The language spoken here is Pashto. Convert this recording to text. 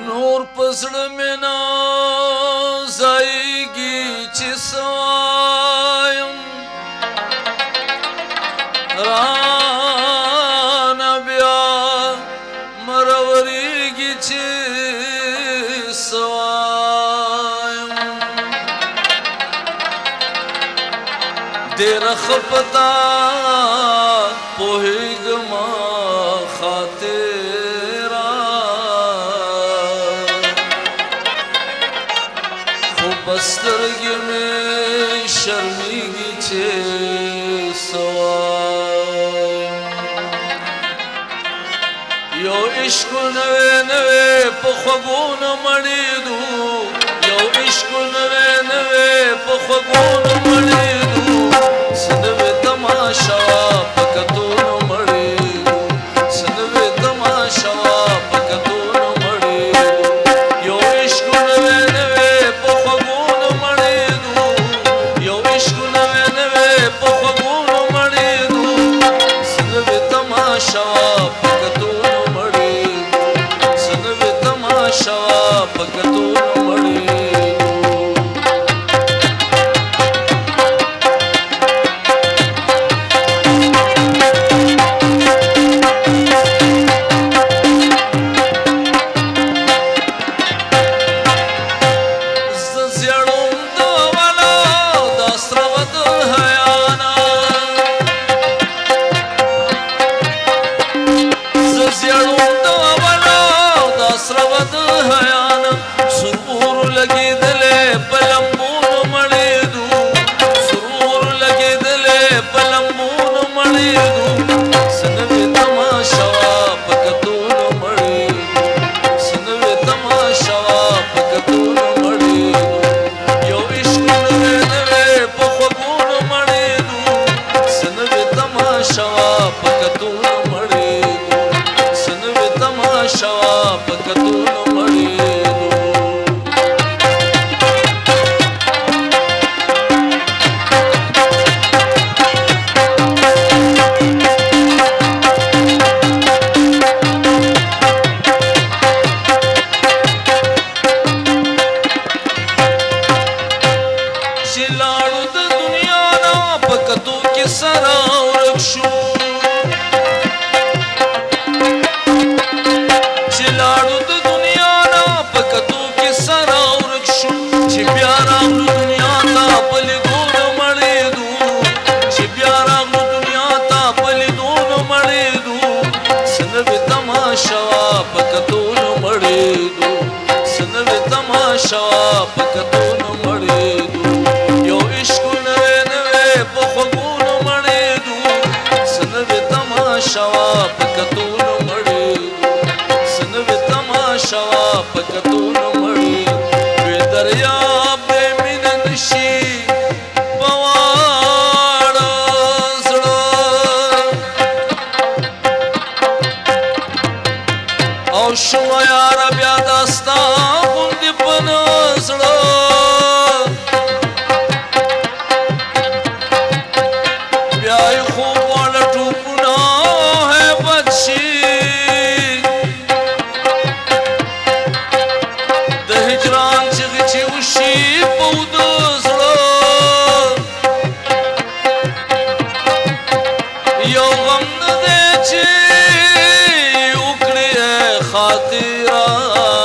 نور پزړه مې نه ځایږي چې سوایم رانه بیا مرورېږي چې سوایم ډېره ښه په تا پوهېږمه خاطره خو په سترګې مې شرمېږي چې سوایم یو عشق نوی نوی په خوږونو مړېدو یو عشق نوی نوی په خوږونو مړېدو څه نوې تماشا په کتونو مړېدو څه نوې تماشا په کتونو مړېدو یو عشق نوی نوی په خوږونو مړېدو یو عشق نوی نوی په خوږونو مړېدو څه نوې تماشا په کتونو مړېدو څه نوې تماشا په کتونو مړېدو خاطرہ